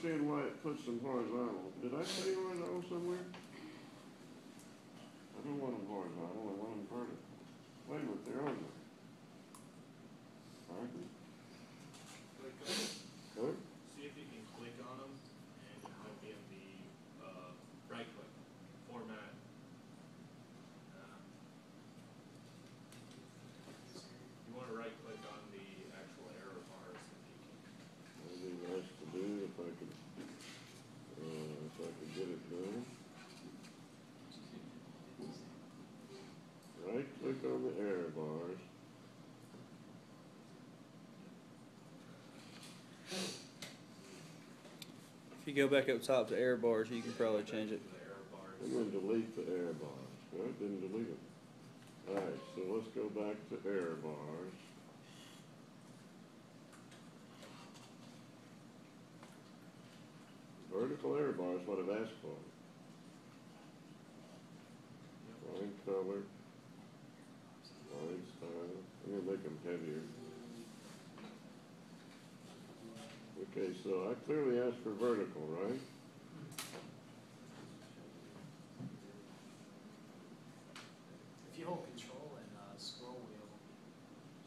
understand why it puts them horizontal. Did I say horizontal somewhere? I don't want them horizontal, I want them vertical. Wait a minute, they're on there. Aren't they? Click on them. Huh? See if you can click on them, and it might be in the right click format. You want to right click on the actual error bars if you can. That'd be nice to do if I could get it done. Right click on the error bars. If you go back up top to error bars, you can probably change it. The error bars. And then delete the error bars. No, it didn't delete them. Alright, so let's go back to error bars. Vertical error bar is what I've asked for. Line color, line style. I'm gonna make them heavier. Okay, so I clearly asked for vertical, right? If you hold control and scroll wheel,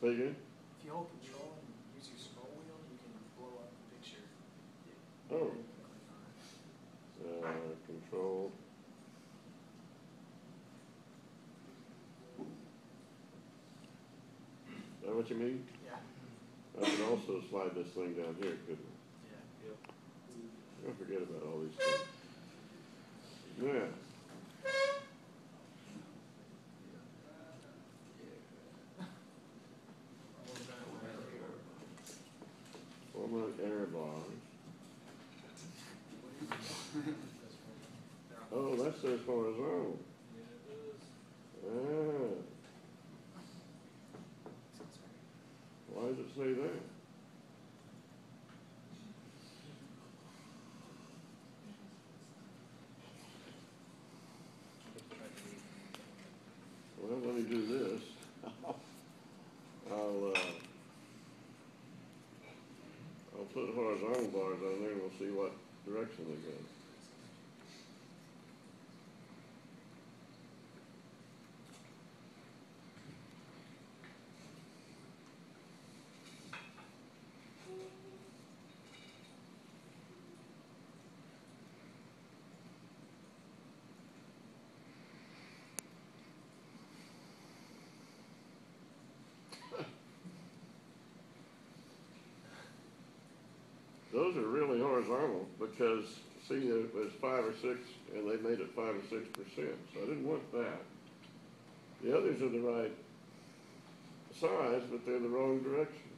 Say again? if you hold control and use your scroll wheel, you can blow up the picture. Oh. And you can click on it. Control. Is that what you mean? Yeah. I could also slide this thing down here, couldn't I? Yeah. Yep. Don't forget about all these things. Yeah. Format error bars. Oh, that says horizontal. Yeah, it is. Ah. Why does it say that? Well, let me do this. I'll put horizontal bars on there and we'll see what direction they go. Those are really horizontal because, see, it was 5 or 6, and they made it 5 or 6%, so I didn't want that. The others are the right size, but they're the wrong direction.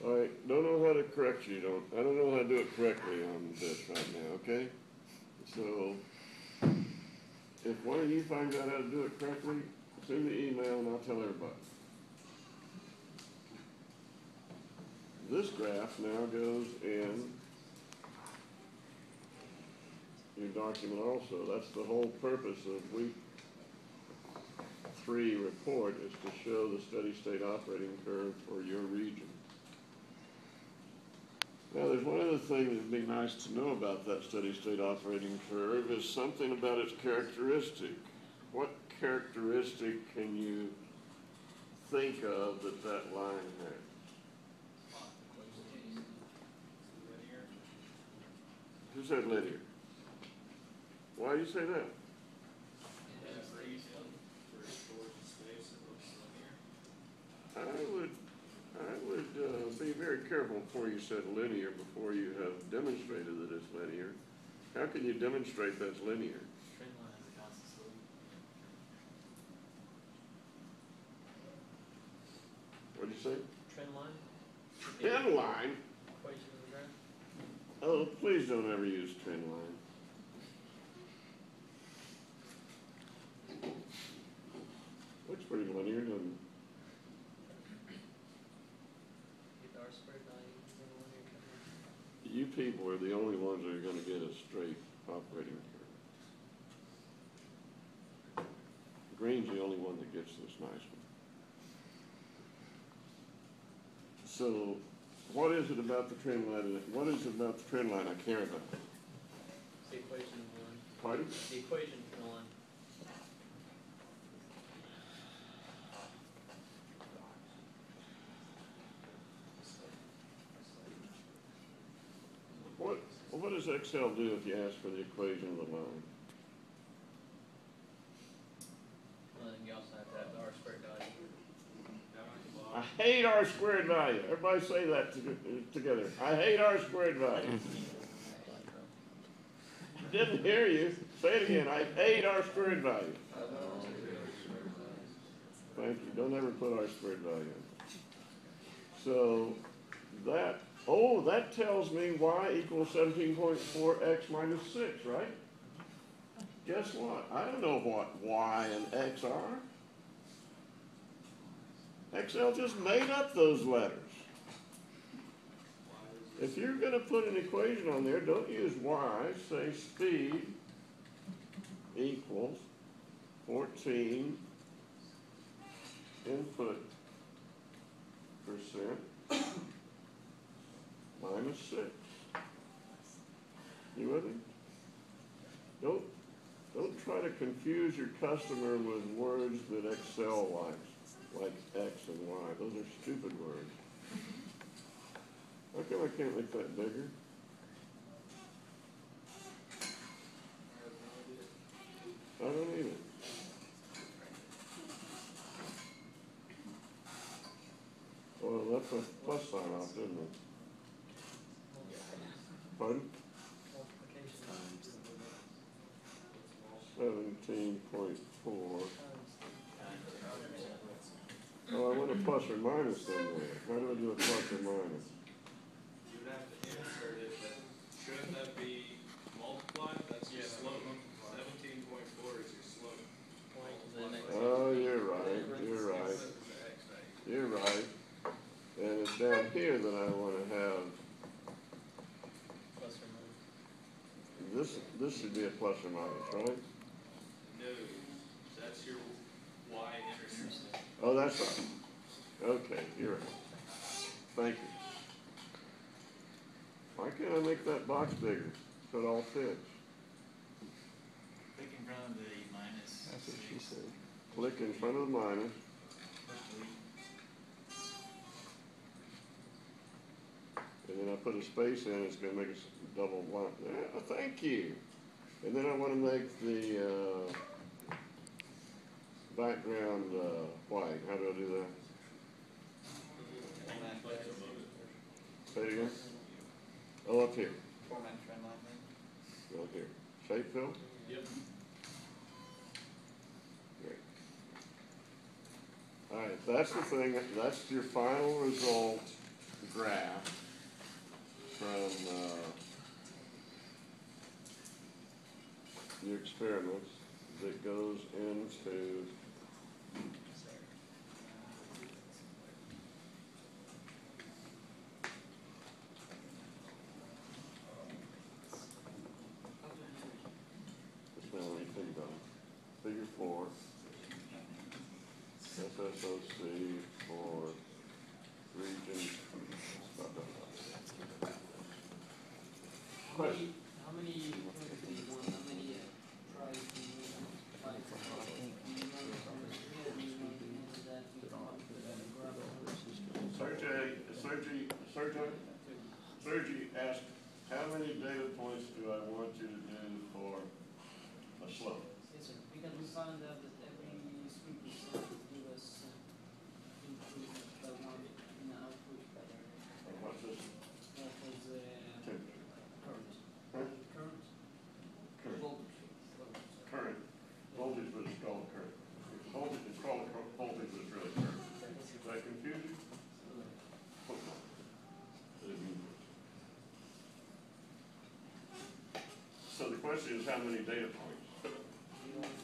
I don't know how to correct you, I don't know how to do it correctly on this right now, okay? So, if one of you finds out how to do it correctly, send me an email and I'll tell everybody. This graph now goes in your document also. That's the whole purpose of week 3 report, is to show the steady state operating curve for your region. Now there's one other thing that'd be nice to know about that steady state operating curve, is something about its characteristic. What characteristic can you think of that that line has? Who said linear? Why do you say that? I would be very careful before you said linear, before you have demonstrated that it's linear. How can you demonstrate that's linear? Trend line has a constant slope. What did you say? Trend line? Trend line? Equation of the graph? Oh, please don't ever use trend line. Looks pretty linear, doesn't it? Get the R squared value in the linear curve. You people are the only ones that are going to get a straight operating curve. Green's the only one that gets this nice one. So what is it about the trend line, what is it about the trend line I care about? The equation one. Pardon? The equation one. What does Excel do if you ask for the equation of the line? Well, then you also have to have the R squared value. I hate R squared value. Everybody say that together. I hate R squared value. Didn't hear you. Say it again. I hate R squared value. Thank you. Don't ever put R squared value in. So that tells me y equals 17.4x minus 6, right? Guess what? I don't know what y and x are. Excel just made up those letters. If you're going to put an equation on there, don't use y. Say speed equals 14 input percent minus 6. You with me? Don't try to confuse your customer with words that Excel likes, like X and Y. Those are stupid words. How come I can't make that bigger? I don't either. Well, that's a plus sign off, didn't it? Pardon? 17.4. Oh, I want a plus or minus somewhere. How do I do a plus or minus? You would have to insert it, but shouldn't that be multiplied? That's your slope. 17.4 is your slope. Oh, you're right, you're right. You're right. And it's down here that I want to have, Plus or minus. this should be a plus or minus, right? No, that's your y-intercept. Oh, that's right. Okay, you're right. Thank you. Why can't I make that box bigger so it all fits? Click in front of the minus. That's what she said. Click in front of the minus. And then I put a space in, it's gonna make a double blank. Yeah, thank you. And then I wanna make the, background, white. How do I do that? Say it again? Oh, up here. Format trend line then. Up here. Shape fill? Yep. Great. All right, that's the thing, that's your final result graph from, your experiments that goes into just now, let me think about it. Figure 4, SSOC for region. Question? How many points do you want? How many tries do you want? Like, do you want from the screen or do you want to handle that? You come up with a graph. Sergey asked, how many data points do I want you to do for a slope? Yes, sir. Because we found out that every 3% would give us improvement by one in the output. And what's this? That was Temperature. current. Huh? Current. Current. Voltage. Current. Voltage, but it's called current. Voltage, it's called voltage, but it's really current. Does that confuse you? So the question is, how many data points?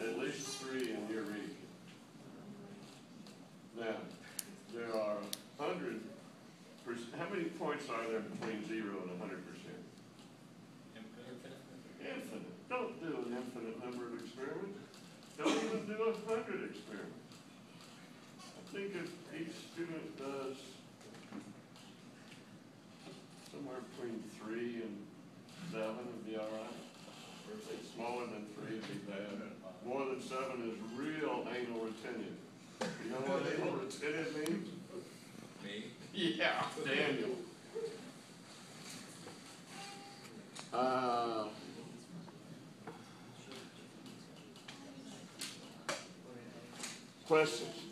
At least 3 in your region. Now, there are 100%. How many points are there between 0 and 100%? Infinite. Don't do an infinite number of experiments. Don't even do 100 experiments. I think if each student does 7 would be all right. Or if it's smaller than 3 would be bad. More than 7 is real anal retention. You know what anal retention means? Me? Yeah, Daniel. Questions?